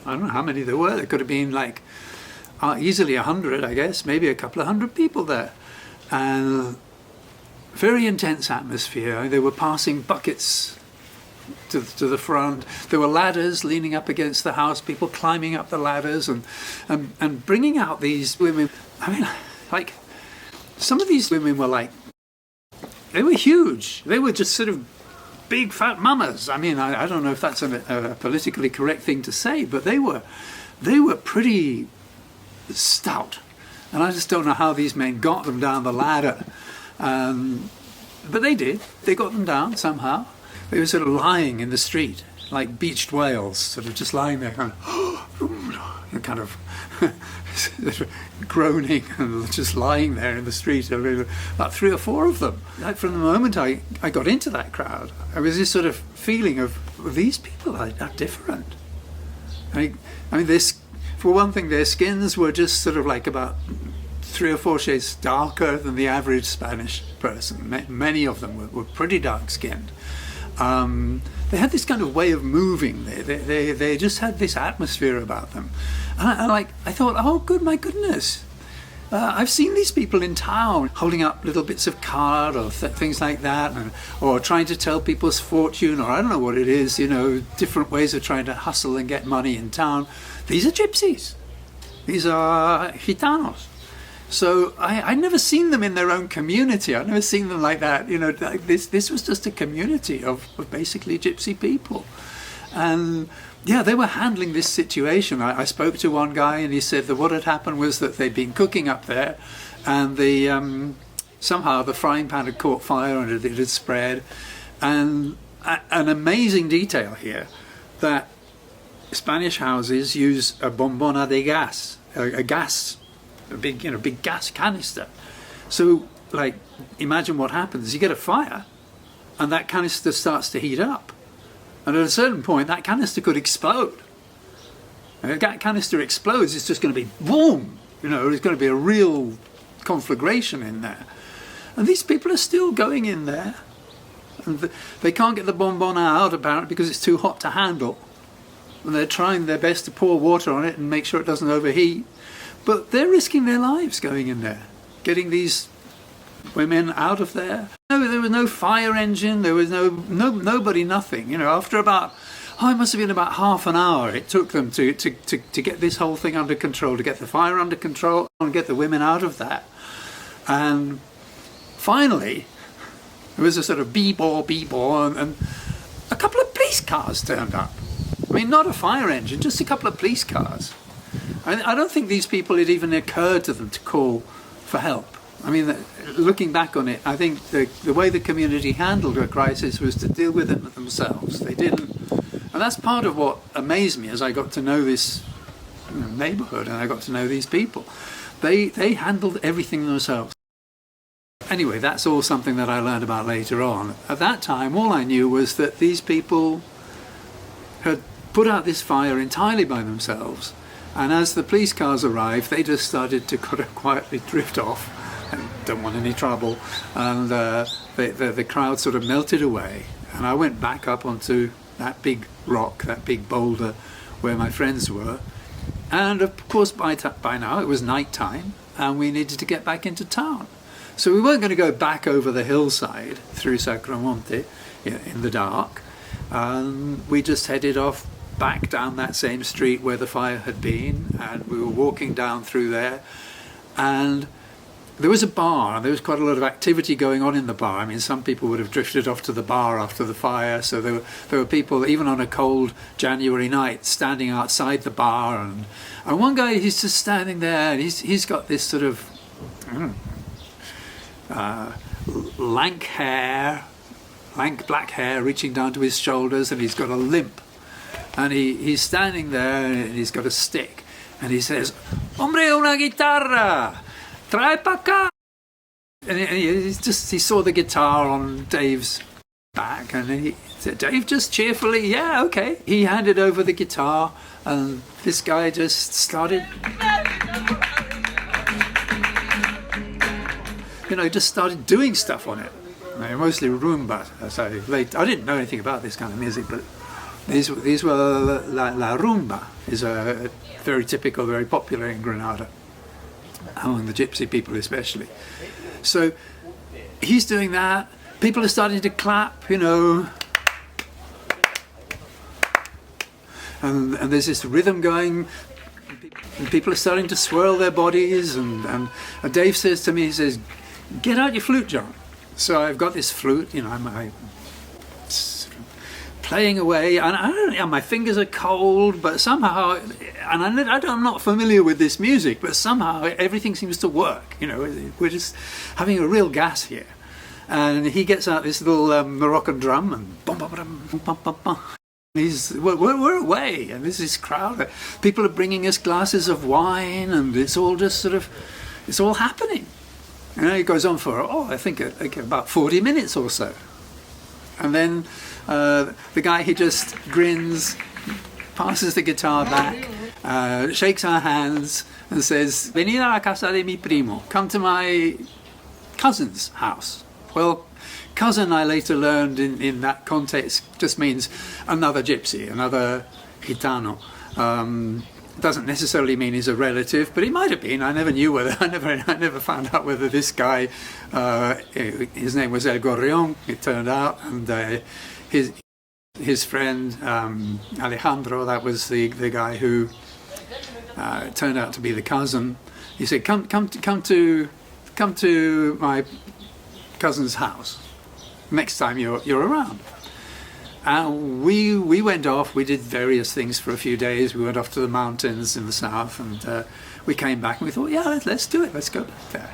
I don't know how many there were. There could have been like easily 100, I guess, maybe a couple of hundred people there. And very intense atmosphere. They were passing buckets to the front. There were ladders leaning up against the house, people climbing up the ladders and bringing out these women. I mean, like, some of these women were like, they were huge. They were just sort of big fat mamas. I mean, I don't know if that's a politically correct thing to say, but they were pretty stout. And I just don't know how these men got them down the ladder. But they did. They got them down somehow. They were sort of lying in the street, like beached whales, sort of just lying there, kind of groaning and just lying there in the street. About 3 or 4 of them. Like, from the moment I got into that crowd, I was this sort of feeling of, well, these people are different. I mean, this, for one thing, their skins were just sort of like about 3 or 4 shades darker than the average Spanish person. Many of them were pretty dark-skinned. They had this kind of way of moving. They just had this atmosphere about them. And I thought, oh, my goodness. I've seen these people in town holding up little bits of card or things like that, or trying to tell people's fortune, or I don't know what it is, different ways of trying to hustle and get money in town. These are gypsies. These are gitanos. So I'd never seen them in their own community. I'd never seen them like that. Like this was just a community of basically gypsy people. And yeah, they were handling this situation. I spoke to one guy and he said that what had happened was that they'd been cooking up there, and somehow the frying pan had caught fire and it had spread. And an amazing detail here, that Spanish houses use a bombona de gas, a big gas canister. So, like, imagine what happens. You get a fire and that canister starts to heat up. And at a certain point, that canister could explode. And if that canister explodes, it's just going to be boom! There's going to be a real conflagration in there. And these people are still going in there. And they can't get the bombona out, apparently, because it's too hot to handle. And they're trying their best to pour water on it and make sure it doesn't overheat. But they're risking their lives going in there, getting these women out of there. No, there was no fire engine, there was nobody, nothing. After about, it must have been about half an hour it took them to get this whole thing under control, to get the fire under control and get the women out of that. And finally, there was a sort of bee-bor, and a couple of police cars turned up. I mean, not a fire engine, just a couple of police cars. I don't think these people, it even occurred to them to call for help. I mean, looking back on it, I think the way the community handled a crisis was to deal with it themselves. They didn't. And that's part of what amazed me as I got to know this neighborhood and I got to know these people. They handled everything themselves. Anyway, that's all something that I learned about later on. At that time, all I knew was that these people had put out this fire entirely by themselves. And as the police cars arrived, they just started to kind of quietly drift off and don't want any trouble. And the crowd sort of melted away. And I went back up onto that big rock, that big boulder where my friends were. And of course, by now it was night time and we needed to get back into town. So we weren't going to go back over the hillside through Sacromonte in the dark. We just headed off back down that same street where the fire had been, and we were walking down through there, and there was a bar, and there was quite a lot of activity going on in the bar. I mean, some people would have drifted off to the bar after the fire, so there were people, even on a cold January night, standing outside the bar, and one guy, he's just standing there, and he's got this sort of lank black hair reaching down to his shoulders, and he's got a limp. And he's standing there and he's got a stick and he says, "Hombre, una guitarra, trae pa' acá." And he saw the guitar on Dave's back and he said, Dave just cheerfully, "Yeah, okay." He handed over the guitar and this guy just started, just started doing stuff on it. I mean, mostly rumba. I didn't know anything about this kind of music, but These were la rumba, is a very typical, very popular in Granada, among the gypsy people especially. So he's doing that. People are starting to clap, you know, and there's this rhythm going. And people are starting to swirl their bodies, and Dave says to me, he says, "Get out your flute, John." So I've got this flute, you know, I'm playing away, and my fingers are cold, but somehow, and I'm not familiar with this music, but somehow everything seems to work. You know, we're just having a real gas here. And he gets out this little Moroccan drum, and bum bum bum bum bum bum. We're away, and there's this crowd. People are bringing us glasses of wine, and it's all just sort of, it's all happening. You know, it goes on for, I think about 40 minutes or so. And then the guy, he just grins, passes the guitar back, shakes our hands, and says, "Venid a la casa de mi primo, come to my cousin's house." Well, cousin, I later learned in that context, just means another gypsy, another gitano. Doesn't necessarily mean he's a relative, but he might have been. I never knew whether. I never found out whether this guy, his name was El Gorrion, it turned out, and his friend Alejandro, that was the guy who turned out to be the cousin. He said, "Come to my cousin's house next time you're around." And we went off. We did various things for a few days. We went off to the mountains in the south, and we came back and we thought, yeah, let's do it. Let's go back there.